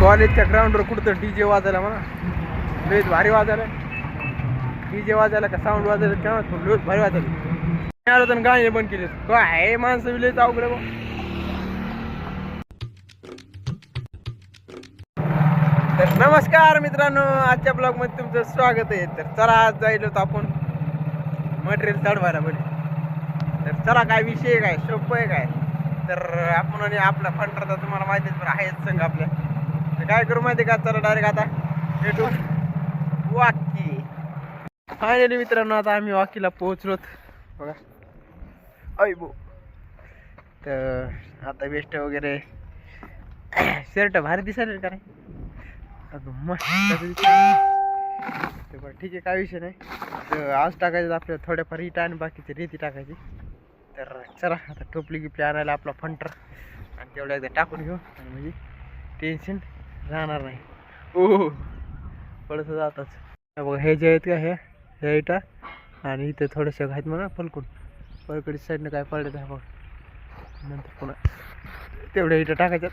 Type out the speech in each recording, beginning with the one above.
कॉलेजच्या ग्राउंडवर कुठं डीजे वाजायला म्हणा, लयच भारी वाजायला. डीजे वाजायला का साऊंड वाजायला तेव्हा लयच भारी वाजायला. आलो तर गाणे बंद केले. काय माणसं लयच अवघड आहे बा. तर नमस्कार मित्रांनो, आजच्या ब्लॉग मध्ये तुमचं स्वागत आहे. तर चला आज जायलो होतो आपण मटेरियल चढवायला बरे. तर चला काय विषय काय सोपं आहे काय, तर आपण आणि आपला फंडर तर तुम्हाला माहिती आहे आहेच संघ आपल्या. तर काय करू माहिती का, चला डायरेक्ट आता भेटू वाकी. फायनली मित्रांनो आता आम्ही वाकीला पोहोचलोत बघा. अयबो तर आता वेस्ट वगैरे शर्ट भारी दिसायला का नाही मस्त बरं. ठीक आहे, काय विषय नाही. तर आज टाकायचं आपल्याला थोड्याफार इटा आणि बाकीची रेती टाकायची. तर चला आता टोपली गिपली आणायला आपला फंटर आणि तेवढं एकदा टाकून घेऊ आणि म्हणजे टेन्शन राहणार नाही. ओ पडत जाताच बघा. हे जे आहेत का ह्या इटा आणि इथं थोडंसं आहेत म्हणा पलकून पलकडी साईडनं काय पडलं आहे बघ. नंतर पुन्हा तेवढ्या इटा टाकायच्यात.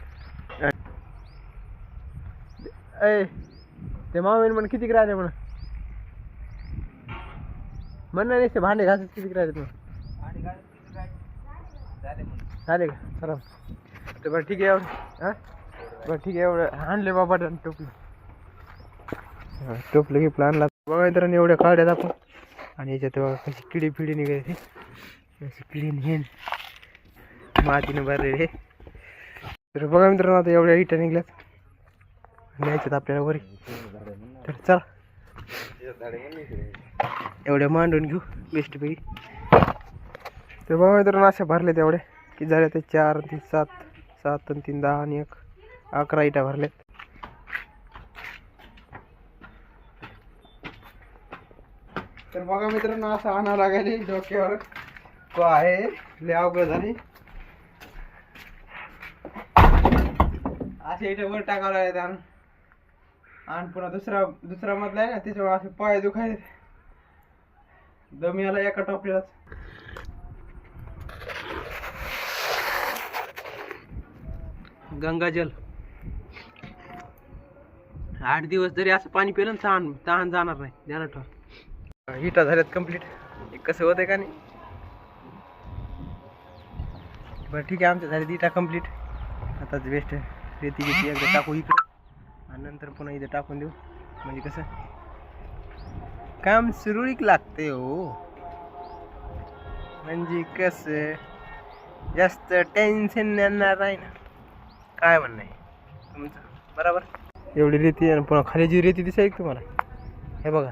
ए ते मामीन म्हण किती राहिले म्हणा म्हण नाही ते भांडे घासत किती राहिले म्हणून झाले का चला. तर बरं ठीक आहे एवढं. हां बरं ठीक आहे एवढं आणले बाबा टोपलं. टोपलं की प्लॅन लागतो बघा मित्रांनो. एवढ्या काढ्यात आपण आणि याच्यात बघा कशी किडी फिडी निघायची अशी क्लीन हेन मातीने भरलेले. तर बघा मित्रांनो आता एवढ्या इटा निघल्यात न्यायच्यात आपल्याला वरी. तर चला एवढ्या मांडून घेऊ बेस्टपैकी. तर बघा मित्रांनो अशा भरले तेवढे की झाले ते 4 आणि 3 7 7 आणि 3 10 आणि 1 11 इटा भरल्यात. तर बघा मित्रांनो असं आणावं लागेल डोक्यावर तो आहे लय अवघड झाली. असे इथे वर टाकावं लागेल आणि पुन्हा दुसरा मधला आहे ना त्याच्यावर असे पाय दुखायले दम याला एका टोपल्यालाच. गंगाजल 8 दिवस जरी असं पाणी पिलं ना तहान जाणार नाही ध्यानात ठेवा. इटा झाल्यात कम्प्लीट. कसं होतंय का नाही बरं ठीक आहे. आमच्या झाली इटा कम्प्लीट. आता वेस्ट रेती घेतली एकदा टाकू इकडे आणि नंतर पुन्हा इथे टाकून देऊ म्हणजे कसं काम सुरळीत लागते हो. म्हणजे कसं जास्त टेन्शन येणार नाही ना. काय म्हणणं आहे तुमचं बरोबर. एवढी रेती आणि पुन्हा खाली जी रेती दिसाय तुम्हाला हे बघा.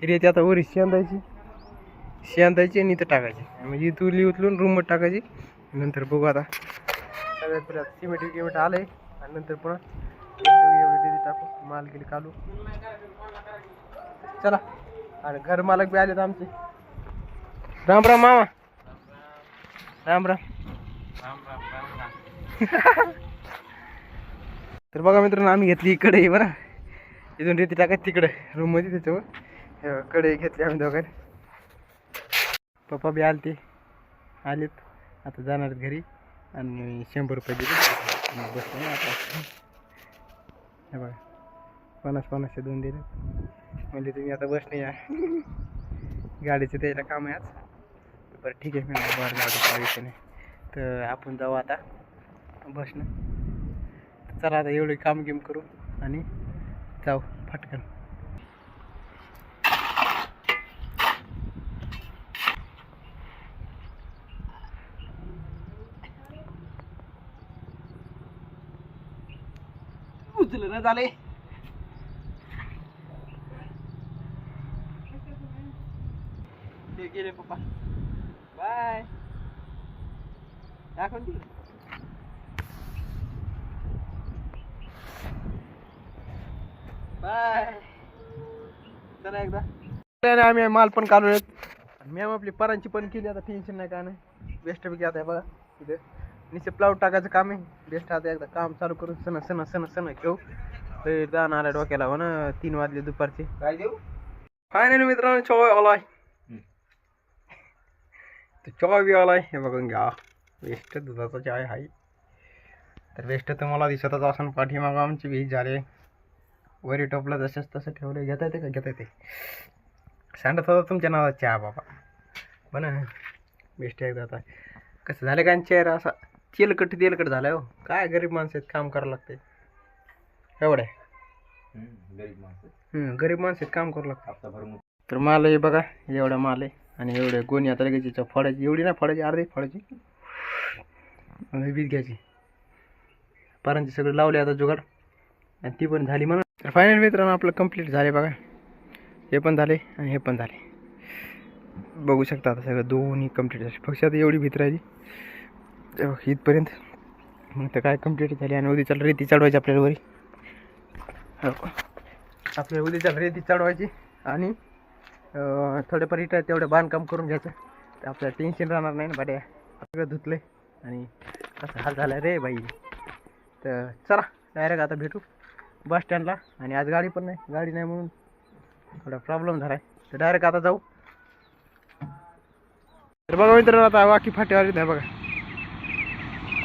ही रेती आता वरी शेंदायची आणि इथं टाकायची म्हणजे इथं उचलून रूमवर टाकायची. नंतर बघू आता सगळ्यात पहिला सिमेंट आलंय आणि नंतर पुन्हा एवढी टाकू माल गेली काढू. चला आणि घर मालक बी आलेत आमचे. राम राम मामा. राम राम. तर बघा मित्रांनो आम्ही घेतली इकडे बरं. इथून रेती टाकायची तिकडे रूम मध्ये त्याच्यावर कडे घेतली आम्ही दोघांनी. पप्पा बी आलेत आता जाणार घरी आणि 100 रुपये दिले बसलो आता. हे बघा 50-50 2 दिले म्हणजे तुम्ही आता बसणे या गाडीचं द्यायला काम आहे आज. बरं ठीक आहे मी बरं गाडी विषय नाही. तर आपण जाऊ आता बसणं. चला आता एवढे काम गेम करू आणि जाऊ फटकन. उचल ना झाले. ते गेले पप्पा. बाय दाखवून दिलं. बाय. चला एकदा आम्ही माल पण काढून मॅम आपली परांची पण केली. आता टेन्शन नाही काय नाही बेस्ट पैकी. आता बघा तिथे निश्चित प्लाउट टाकायचं काम आहे बेस्ट. आता एकदा काम चालू करून सण घेऊ. तर जाणार डोक्याला हो ना 3 वाजले दुपारचे. काय देऊ फायनली मित्रांनो चॉय आलाय. तर चॉय बी आलाय हे बघून घ्या. बेस्ट दुधाचा चाय आहे. तर बेस्ट तुम्हाला दिसतच असून पाठीमागं आमची वीज झाले वरी टोपलं तसंच तसं ठेवलं. घेता येते का? घेता येते. सांडत होता तुमच्या नावाचा चहा बाबा पण बेस्ट एकदा. आता कसं झालं का चेहरा असा तेलकट झालाय हो. काय गरीब माणसं आहेत, काम करावं लागते एवढं. गरीब माणसं काम करावं लागतं. तर माल आहे बघा, एवढा माल आहे आणि एवढे गोणी आता लगेच फोडायची. एवढी नाही फोडायची, अर्धी फोडायची आणि वीज घ्यायची. पारांची सगळं लावले आता जुगाड आणि ती पण झाली म्हणून. तर फायनल मित्रांनो आपलं कंप्लीट झाले बघा. हे पण झाले आणि हे पण झाले. बघू शकता आता सगळं दोन्ही कंप्लीट झाले. फक्त आता एवढी भीत राहिली इथपर्यंत, मग तर काय कंप्लीट झाली. आणि उद्या चाल रेती चढवायची आपल्याला वरी. आपल्याला उद्या चाल रेती चढवायची आणि थोडेफार इथं तेवढं बांधकाम करून घ्यायचं. तर आपल्याला टेन्शन राहणार नाही ना भाड्या. सगळं धुतलं आणि कसं हाल झाला रे बाई. तर चला डायरेक्ट आता भेटू बस स्टँडला. आणि आज गाडी पण नाही, गाडी नाही म्हणून थोडा प्रॉब्लेम झाला आहे. तर डायरेक्ट आता जाऊ. तर बघा मित्रांनो आता वाकी फाट्यावर नाही बघा.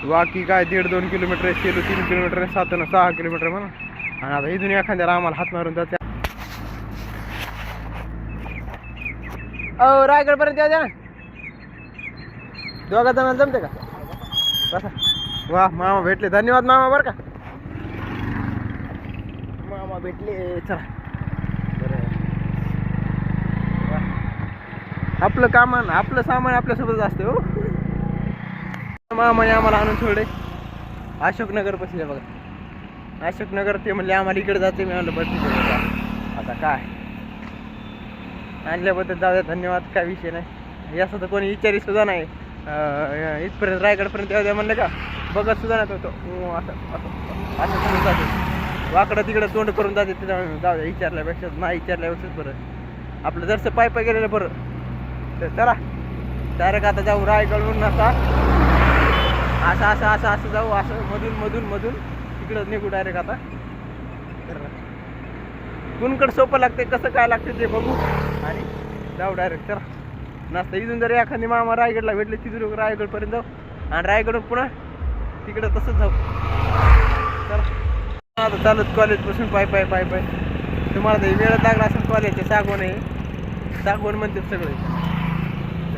वाकी काय 1.5-2 किलोमीटर आहे, सेलू 3 किलोमीटर आहे, 7-6 किलोमीटर म्हणा. आणि आता इथून एखाद्याला आम्हाला हात मारून जाते. रायगडपर्यंत या द्या ना. दोघा जणांना जमते का? बसा. वा मामा भेटले, धन्यवाद मामा बरं का. मामा भेटले. चला बरं. आपलं कामान आपलं सामान आपल्यासोबत असते हो. मामाने आम्हाला आणून सोडे अशोकनगर बसले बघा. अशोकनगर ते म्हणले आम्हाला इकडे जाते. मी म्हणलं बस आता काय आणल्याबद्दल जाऊ द्या, धन्यवाद. काय विषय नाही. याचं तर कोणी विचारी सुद्धा नाही. इथपर्यंत रायगडपर्यंत येऊ द्या म्हणलं का, बघत सुद्धा नाही. तो असं असं असं करून जाते, वाकडं तिकडं तोंड करून जाते. तिथं जाऊ द्या, विचारल्यापेक्षा नाही विचारल्यापेक्षाच बरं. आपलं जरसं पाय गेलेलं बरं. तर चला डायरेक्ट आता जाऊ रायगडवरून. आता असं असं असं असं जाऊ, असं मधून मधून मधून तिकडं निघू डायरेक्ट आता. कुणकडं सोपं लागते, कसं काय लागते ते बघू आणि जाऊ डायरेक्ट. चला नसतं इथून जर एखादी मामा रायगडला भेटले तिथून रायगडपर्यंत जाऊ आणि रायगडून पुन्हा तिकडं तसंच जाऊ. चला आता चालत कॉलेजपासून पाय पाय पाय पाय. तुम्हाला ते वेळच लागला असेल. कॉलेजचे सागवण आहे, सागवण म्हणते सगळे.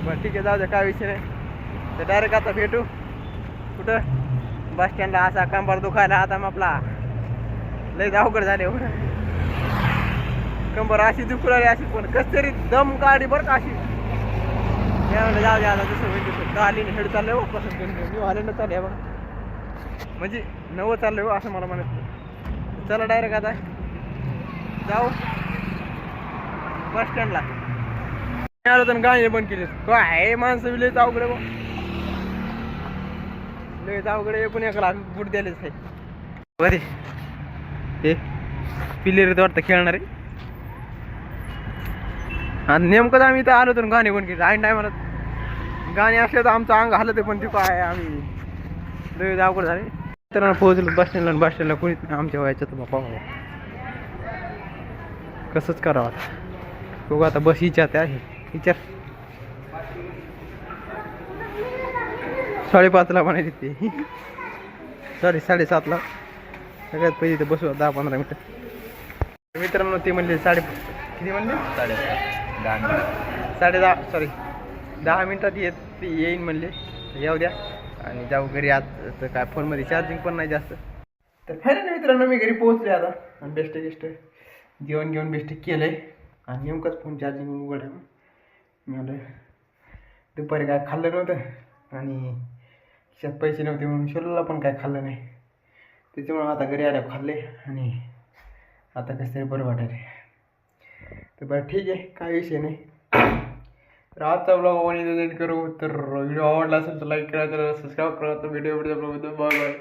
बरं ठीक आहे, जाऊ द्या, काय विषय नाही. तर डायरेक्ट आता भेटू कुठं? बस स्टँडला. असा कंबर दुखायला आता मग आपला लय अवघड झाले हो. कंबर अशी दुखू राहिली अशी, पण कस तरी दम काढी बरं का अशी. जाऊ द्या आता जसं म्हणजे आलीने हेड चाललंय हो. कसं न्यू हॉलंड चालू आहे बघा, म्हणजे नवं चाललंय हो असं मला म्हणायचं. चला डायरेक्ट आता जाऊ बस स्टँडला. आलो तर गाणी बंद केली. काय माणसं लयच अवघड आहे, लयच अवघड आहे. पण एकाला बूट द्यायलाच आहे बरे. हे पिल्ले रे वाटतं खेळणार आहे. आणि नेमकंच आम्ही इथं आलो तर गाणी बंद केली. ऐन टायमाला गाणी असले तर आमचं अंग हलत आहे. पण ते काय आम्ही लयच अवघड झाले. तर पोहोचलो बस स्टँडला. बस स्टँडला कोणीच नाही आमच्या व्हायचं. तर बापा कसंच करावं आता. बघू आता बस विचारते आहे. विचार 5:30ला म्हणायची ते. सॉरी 7:30ला. सगळ्यात पहिले इथं बसू 10-15 मिनटं. मित्रांनो ते म्हणले किती म्हणले 10 मिनटात येईन म्हणले. येऊ द्या आणि जाऊ घरी. आज तर काय फोनमध्ये चार्जिंग पण नाही जास्त. तर फायनली मित्रांनो मी घरी पोहोचले आता. आणि बेस्ट जेवण घेऊन बेस्ट केलं आहे. आणि नेमकंच फोन चार्जिंग उघड आहे. मी म्हणलं दुपारी काय खाल्लं नव्हतं आणि खिशात पैसे नव्हते म्हणून शोलला पण काय खाल्लं नाही. त्याच्यामुळं आता घरी आल्या खाल्ले आणि आता कसं तरी बरं वाटायला. तर बरं ठीक आहे, काय विषय नाही. तर आजचा ब्लॉग आपण इथे करू. तर व्हिडिओ आवडला असेल तर लाईक करा, तर सबस्क्राईब करा. तर व्हिडिओ बाय बाय.